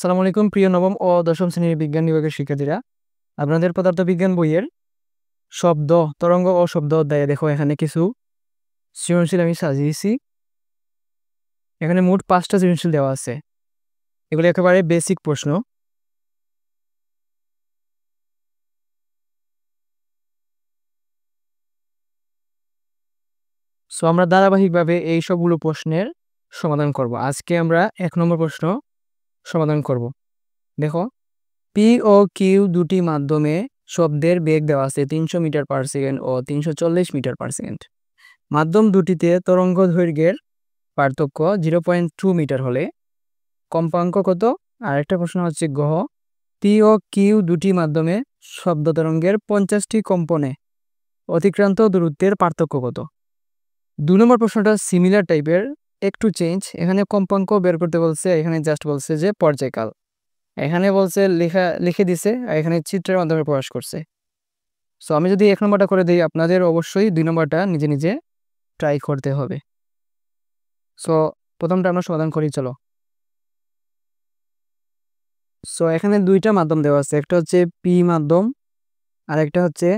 আসসালামু আলাইকুম প্রিয় নবম ও দশম শ্রেণীর বিজ্ঞান বিভাগের শিক্ষার্থীরা, আপনাদের পদার্থবিজ্ঞান বইয়ের শব্দ, তরঙ্গ ও শব্দ অধ্যায়ে দেখো এখানে কিছু সৃজনশীল আমি সাজিয়েছি। এখানে মোট 5টা সৃজনশীল দেওয়া আছে। এগুলো একেবারে বেসিক প্রশ্ন। সো আমরা ধারাবাহিকভাবে এই সবগুলো প্রশ্নের সমাধান করব। আজকে আমরা 1 নম্বর প্রশ্ন সমাধান করব। দেখো, পি ও কিউ দুটি মাধ্যমে শব্দের বেগ দেওয়া আছে 300 মিটার পার সেকেন্ড ও 340 মিটার পার সেকেন্ড। মাধ্যম দুটিতে তরঙ্গ দৈর্ঘ্যের পার্থক্য 0.2 মিটার হলে কম্পাঙ্ক কত? আর একটা প্রশ্ন হচ্ছে গহ, পি ও কিউ দুটি মাধ্যমে শব্দ তরঙ্গের 50টি কম্পনে অতিক্রান্ত দূরত্বের পার্থক্য কত? 2 নম্বর প্রশ্নটা সিমিলার টাইপের, একটু চেঞ্জ। এখানে কম্পাঙ্ক বের করতে বলছে, এখানে জাস্ট বলছে যে পর্যায়কাল। এখানে বলছে লিখে দিছে, আর এখানে চিত্রের মাধ্যমে প্রকাশ করছে। সো আমি যদি 1 নম্বরটা করে দিই, আপনাদের অবশ্যই 2 নম্বরটা নিজে নিজে ট্রাই করতে হবে। সো প্রথমটা আমরা সমাধান করি, চলো। সো এখানে 2টা মাধ্যম দেওয়া আছে, একটা হচ্ছে পি মাধ্যম আর একটা হচ্ছে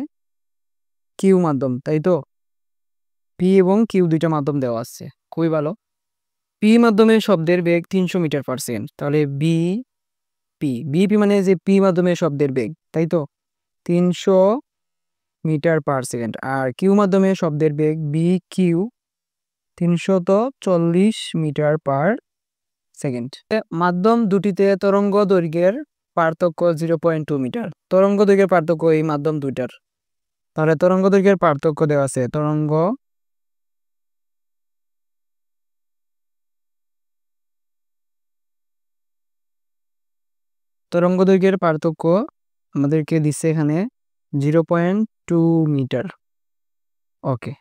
কিউ মাধ্যম, তাই তো? পি এবং কিউ 2টা মাধ্যম দেওয়া আছে, খুবই ভালো। পি মাধ্যমে শব্দের বেগ 300 মিটার পার সেকেন্ড, তাহলে বিপি মানে যে পি মাধ্যমে শব্দের বেগ, তাই তো? 300 মিটার পার সেকেন্ড। আর কিউ মাধ্যমে শব্দের বেগ V Q 340 metre per second. মাধ্যম দুটিতে তরঙ্গ দৈর্ঘ্যের পার্থক্য 0.2 মিটার। তরঙ্গ দৈর্ঘ্যের পার্থক্য এই মাধ্যম দুইটার। তাহলে তরঙ্গ দৈর্ঘ্যের পার্থক্য দেওয়া আছে, তরঙ্গ দৈর্ঘ্যের পার্থক্য আমাদেরকে দিচ্ছে এখানে 0.2 মিটার। ওকে,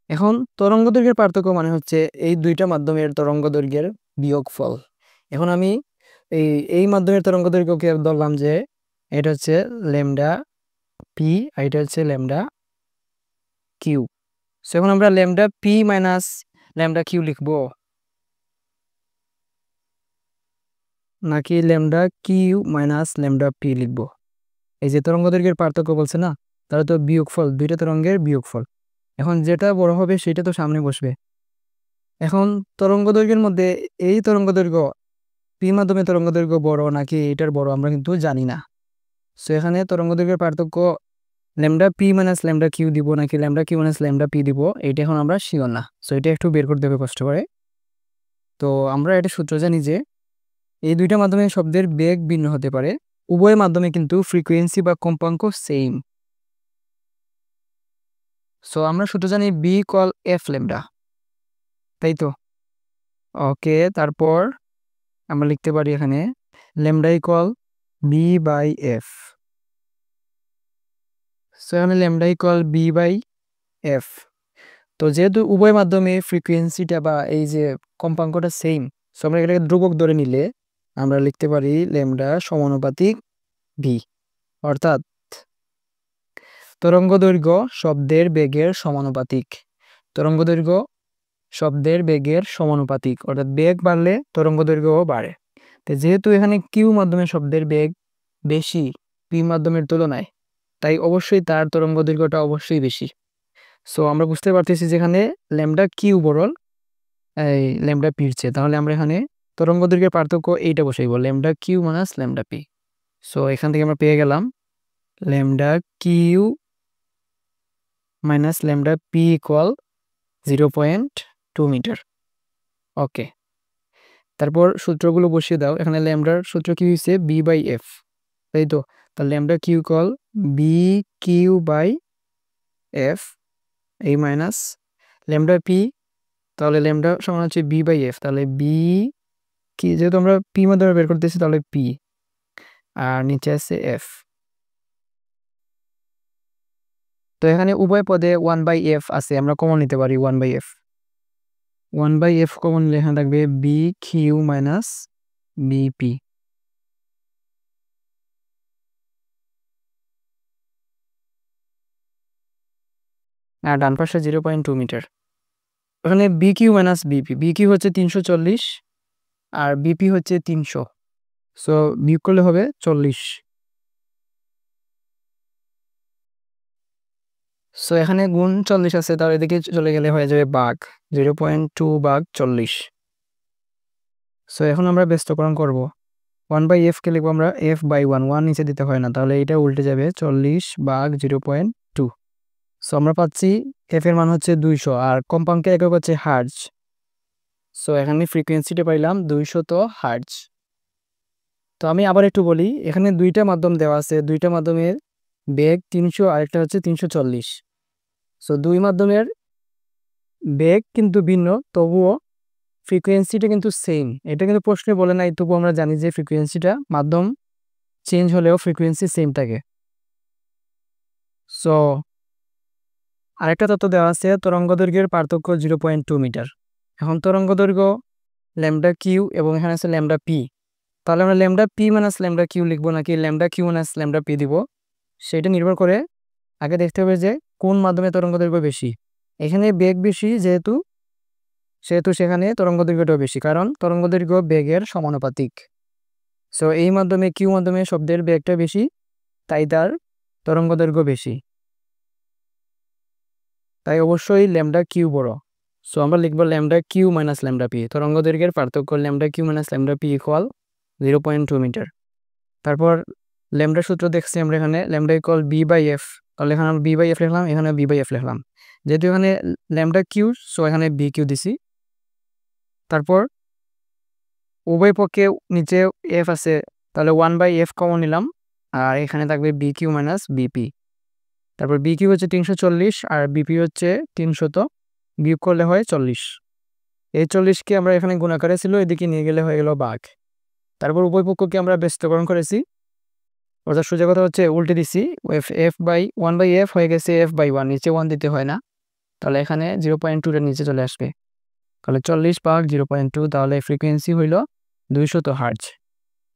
এখন তরঙ্গ দৈর্ঘ্যের পার্থক্য মানে হচ্ছে এই 2টা মাধ্যমের তরঙ্গ দৈর্ঘ্যের বিয়োগফল। এখন আমি এই মাধ্যমের তরঙ্গ দৈর্ঘ্যকে ধরলাম যে এটা হচ্ছে ল্যামডা পি আর এটা হচ্ছে ল্যামডা কিউ। সো এখন আমরা lambda P minus lambda Q লিখবো, নাকি lambda Q minus lambda P লিখবো? এই যে তরঙ্গ দৈর্ঘ্যের পার্থক্য বলছে না, তাহলে তো বিয়োগফল, 2টা তরঙ্গের বিয়োগফল। এখন যেটা বড় হবে সেটা তো সামনে বসবে। এখন তরঙ্গ দৈর্ঘ্যের মধ্যে এই তরঙ্গ দৈর্ঘ্য পি মাধ্যমে তরঙ্গ দৈর্ঘ্য বড় নাকি এটার বড় আমরা কিন্তু জানি না। সো এখানে তরঙ্গ দৈর্ঘ্যের পার্থক্য lambda P minus lambda Q দিব নাকি lambda Q minus lambda P দিব, এটা এখন আমরা শিওর না। সো এটা একটু বের করতে হবে কষ্ট করে। তো আমরা এটা সূত্র জানি যে এই 2টা মাধ্যমে শব্দের বেগ ভিন্ন হতে পারে, উভয় মাধ্যমে কিন্তু ফ্রিকোয়েন্সি বা কম্পাঙ্ক সেম। সো আমরা সূত্র জানি বি ইকুয়াল এফ ল্যামডা, তাই তো? ওকে, তারপর আমরা লিখতে পারি এখানে lambda equal V by F. So এখানে lambda equal V by F. তো যেহেতু উভয় মাধ্যমে ফ্রিকোয়েন্সিটা বা এই যে কম্পাঙ্কটা সেম, সো আমরা এটাকে ধ্রুবক ধরে নিলে আমরা লিখতে পারি ল্যামডা সমানুপাতিক ভি, অর্থাৎ তরঙ্গ দৈর্ঘ্য শব্দের বেগের সমানুপাতিক। তরঙ্গ দৈর্ঘ্য শব্দের বেগের সমানুপাতিক, অর্থাৎ বেগ বাড়লে তরঙ্গ দৈর্ঘ্যও বাড়ে। তো যেহেতু এখানে কিউ মাধ্যমে শব্দের বেগ বেশি পি মাধ্যমের তুলনায়, তাই অবশ্যই তার তরঙ্গ দৈর্ঘ্যটা অবশ্যই বেশি। সো আমরা বুঝতে পারতেছি যেখানে ল্যামডা কিউ বড় এই ল্যামডা পির চেয়ে, তাহলে আমরা এখানে তরঙ্গ দৈর্ঘ্যের পার্থক্য এইটা বসাইব, lambda Q minus lambda P. So এখান থেকে আমরা পেয়ে গেলাম lambda Q minus lambda P equal 0.2 metre. Okay, তারপর সূত্রগুলো বসিয়ে দাও। এখানে ল্যামডার সূত্র কি হয়েছে? বি বাই এফ, তাই তো? তাহলে lambda Q equal B Q by F, এই মাইনাস ল্যামডা পি, তাহলে ল্যামডা সমান হচ্ছে বি বাই এফ, তাহলে বি কি, যেহেতু আমরা পি মাধ্যমে বের করতেছি তাহলে পি, আর নিচে আছে এফ। তো এখানে উভয় পদে 1/f আছে, আমরা কমন নিতে পারি 1/f। 1/f কমন নিলে এখানে থাকবে বি কিউ মাইনাস বিপি। আর ডান পাশে 0.2 মিটার। এখানে B Q minus BP, B Q হচ্ছে 340 আর বিপি হচ্ছে 300। সো বিয়োগ করলে হবে 40। সো এখানে গুণ 40 আছে, তাহলে এদিকে চলে গেলে হয়ে যাবে ভাগ 0.2 ভাগ 40। সো এখন আমরা ব্যস্তকরণ করব। 1/f কে লিখবো আমরা f/1, 1 নিচে দিতে হয় না, তাহলে এটা উল্টে যাবে 40 ভাগ 0.2। সো আমরা পাচ্ছি f এর মান হচ্ছে 200 আর কম্পাঙ্কের একক হচ্ছে হার্জ। সো এখানে ফ্রিকোয়েন্সিটা পাইলাম 200 হার্জ। তো আমি আবার একটু বলি, এখানে দুইটা মাধ্যম দেওয়া আছে, দুইটা মাধ্যমের বেগ 300 আরেকটা হচ্ছে 340। সো দুই মাধ্যমের বেগ কিন্তু ভিন্ন, তবুও ফ্রিকোয়েন্সিটা কিন্তু সেম। এটা কিন্তু প্রশ্নে বলে নাই, তবুও আমরা জানি যে ফ্রিকোয়েন্সিটা মাধ্যম চেঞ্জ হলেও ফ্রিকোয়েন্সি সেম থাকে। সো আরেকটা তথ্য দেওয়া আছে, তরঙ্গদৈর্ঘ্যের পার্থক্য 0.2 মিটার। এখন তরঙ্গদৈর্ঘ্য ল্যামডা কিউ এবং এখানে আছে ল্যামডা পি। তাহলে আমরা lambda P minus lambda Q লিখবো নাকি lambda Q minus lambda P দিব, সেটা নির্ভর করে। আগে দেখতে হবে যে কোন মাধ্যমে তরঙ্গদৈর্ঘ্য বেশি। এখানে বেগ বেশি যেহেতু সেখানে তরঙ্গদৈর্ঘ্যটাও বেশি, কারণ তরঙ্গদৈর্ঘ্য বেগের সমানুপাতিক। সো এই মাধ্যমে কিউ মাধ্যমে শব্দের বেগটা বেশি, তাই তার তরঙ্গদৈর্ঘ্য বেশি, তাই অবশ্যই ল্যামডা কিউ বড়। সো আমরা লিখবো lambda Q minus lambda P, তরঙ্গদৈর্ঘ্যের পার্থক্য lambda Q minus lambda P equal 0.2 metre. তারপর ল্যামডা সূত্র দেখছি আমরা, এখানে ল্যামডা ইকুয়াল b/f, তাহলে এখানে আমরা b/f লিখলাম, এখানে b/f লিখলাম। যেহেতু এখানে ল্যামডা কিউ, সো এখানে বি কিউ দিছি। তারপর উভয় পক্ষে নিচে এফ আছে, তাহলে 1/f কমন নিলাম, আর এখানে থাকবে বি কিউ মাইনাস বিপি। তারপর বি কিউ হচ্ছে 340 আর বিপি হচ্ছে 300, বিয়োগ করলে হয় 40। এই 40কে আমরা এখানে গুণাকারে ছিল, এদিকে নিয়ে গেলে হয়ে গেল ভাগ। তারপর উভয় পক্ষকে আমরা ব্যস্তকরণ করেছি, অর্থাৎ সোজা কথা হচ্ছে উল্টে দিছি, f/1/f হয়ে গেছে f/1, নিচে 1 দিতে হয় না, তাহলে এখানে 0.2টা নিচে চলে আসবে। তাহলে 40 ভাগ 0.2, তাহলে ফ্রিকোয়েন্সি হইল 200 হার্জ।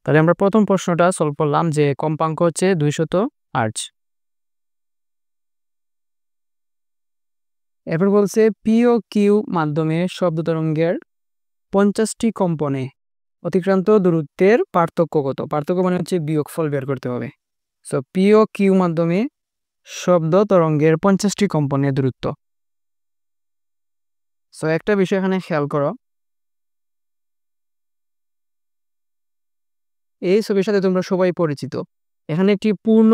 তাহলে আমরা প্রথম প্রশ্নটা সলভ করলাম যে কম্পাঙ্ক হচ্ছে 200 হার্জ। এরপর বলছে পি ও কিউ মাধ্যমে শব্দ তরঙ্গের 50টি কম্পনে অতিক্রান্ত দূরত্বের পার্থক্য কত? পার্থক্য মানে হচ্ছে বিয়োগফল বের করতে হবে। সো পি ও কিউ মাধ্যমে শব্দ তরঙ্গের 50টি কম্পনের দূরত্ব। সো একটা বিষয় এখানে খেয়াল করো, এই ছবির সাথে তোমরা সবাই পরিচিত। এখানে একটি পূর্ণ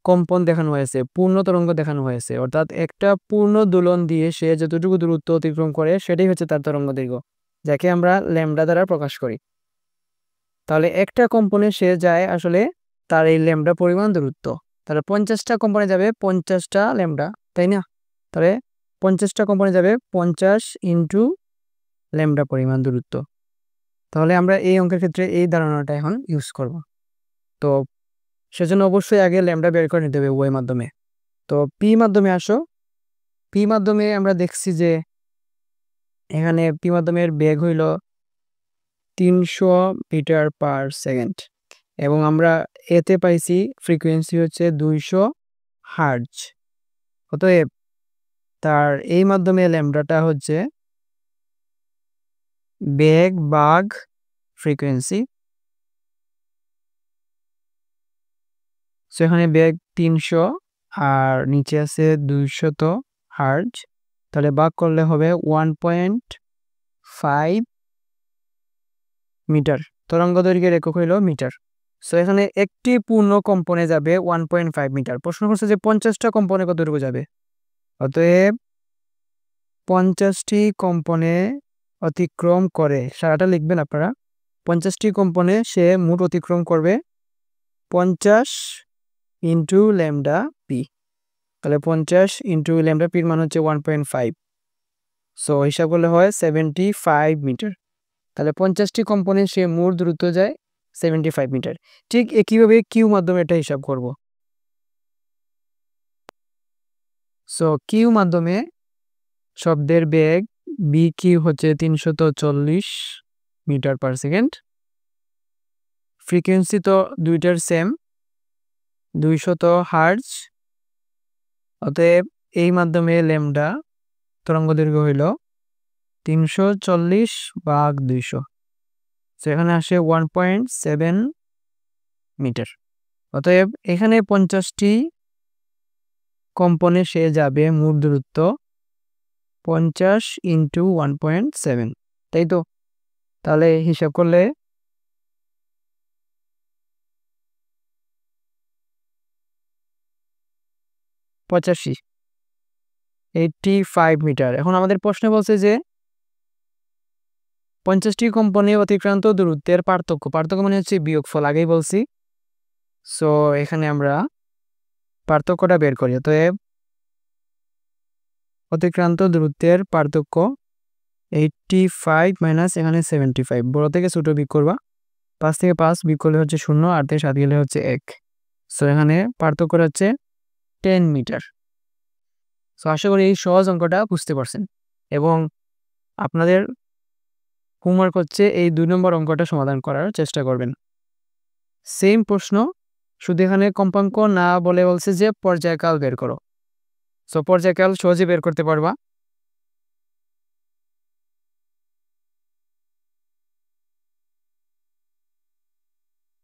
কম্পন দেখানো হয়েছে, পূর্ণ তরঙ্গ দেখানো হয়েছে, অর্থাৎ একটা পূর্ণ দোলন দিয়ে সে যতটুকু দূরত্ব অতিক্রম করে সেটাই হচ্ছে তার তরঙ্গ দৈর্ঘ্য, যাকে আমরা ল্যামডা দ্বারা প্রকাশ করি। তাহলে একটা কম্পনে সে যায় আসলে তার এই ল্যামডা পরিমাণ দূরত্ব, তাহলে 50টা কম্পনে যাবে 50টা ল্যামডা, তাই না? তাহলে 50টা কম্পনে যাবে 50 ইন্টু ল্যামডা পরিমাণ দূরত্ব। তাহলে আমরা এই অঙ্কের ক্ষেত্রে এই ধারণাটা এখন ইউজ করব। তো সেজন্য অবশ্যই আগে ল্যামডা বের করে নিতে হবে উভয় মাধ্যমে। তো পি মাধ্যমে আসো, পি মাধ্যমে আমরা দেখছি যে এখানে পি মাধ্যমের বেগ হইল 300 মিটার পার সেকেন্ড এবং আমরা এতে পাইছি ফ্রিকোয়েন্সি হচ্ছে 200 হার্জ। অতএব তার এই মাধ্যমে ল্যামডাটা হচ্ছে বেগ ভাগ ফ্রিকোয়েন্সি। সেখানে বেগ 300 আর নিচে আছে 200 হার্জ, তাহলে ভাগ করলে হবে 1.5 মিটার। তরঙ্গ দৈর্ঘ্যের একক হইল মিটার। সো এখানে একটি পূর্ণ কম্পনে যাবে 1.5 মিটার। প্রশ্ন করছে যে 50টা কম্পনে কত দূর যাবে, অতএব 50টি কম্পনে অতিক্রম করে, সারাটা লিখবেন আপনারা, 50টি কম্পনে সে মোট অতিক্রম করবে 50 ইন্টু ল্যামডা পি। তাহলে 50 ইন্টু ল্যামডা পির মান হচ্ছে 1.5, সো হিসাব করলে হয় 75 মিটার। তাহলে 50টি কম্পনে সে মোট দূরত্ব যায় 75 মিটার। ঠিক একইভাবে কিউ মাধ্যমে এটা হিসাব করব। সো কিউ মাধ্যমে শব্দের বেগ বি কিউ হচ্ছে 340 মিটার পার সেকেন্ড। ফ্রিকোয়েন্সি তো দুইটার সেম, 200 হার্জ। অতএব এই মাধ্যমে ল্যামডা তরঙ্গ দৈর্ঘ্য হইল 340 ভাগ 200। সো এখানে আসে 1.7 মিটার। অতএব এখানে 50টি কম্পনে সে যাবে মোট দূরত্ব 50 ইন্টু 1.7, তাই তো? তাহলে হিসাব করলে 85 মিটার। এখন আমাদের প্রশ্নে বলছে যে 50টি কম্পনে অতিক্রান্ত দূরত্বের পার্থক্য মানে হচ্ছে বিয়োগফল, আগেই বলছি। সো এখানে আমরা পার্থক্যটা বের করি। অতএব অতিক্রান্ত দূরত্বের পার্থক্য 85 মাইনাস এখানে 75, বড় থেকে ছোট বিয়োগ করবা। 5 থেকে 5 বিয়োগ করলে হচ্ছে 0, 8 থেকে 7 গেলে হচ্ছে 1। সো এখানে পার্থক্য হচ্ছে 10 মিটার। সো আশা করি এই সহজ অঙ্কটা বুঝতে পারছেন, এবং আপনাদের হোমওয়ার্ক হচ্ছে এই 2 নম্বর অঙ্কটা সমাধান করার চেষ্টা করবেন। সেম প্রশ্ন, শুধু এখানে কম্পাঙ্ক না বলে বলছে যে পর্যায়কাল বের করো। সো পর্যায়কাল সহজে বের করতে পারবা।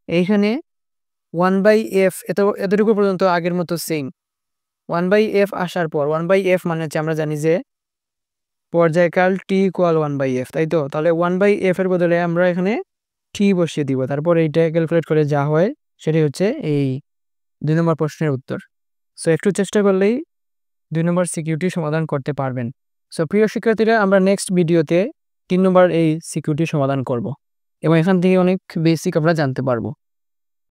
এইখানে 1/f এতটুকু পর্যন্ত আগের মতো সেম। 1/f আসার পর 1/f মানে হচ্ছে আমরা জানি যে পর্যায়কাল t = 1/f, তাই তো? তাহলে 1/f এর বদলে আমরা এখানে t বসিয়ে দিব, তারপর এইটা ক্যালকুলেট করে যা হয় সেটাই হচ্ছে এই 2 নম্বর প্রশ্নের উত্তর। সো একটু চেষ্টা করলেই 2 নম্বর সিকিউরিটি সমাধান করতে পারবেন। সো প্রিয় শিক্ষার্থীরা, আমরা নেক্সট ভিডিওতে 3 নম্বর এই সিকিউরিটি সমাধান করব, এবং এখান থেকে অনেক বেসিক আমরা জানতে পারবো।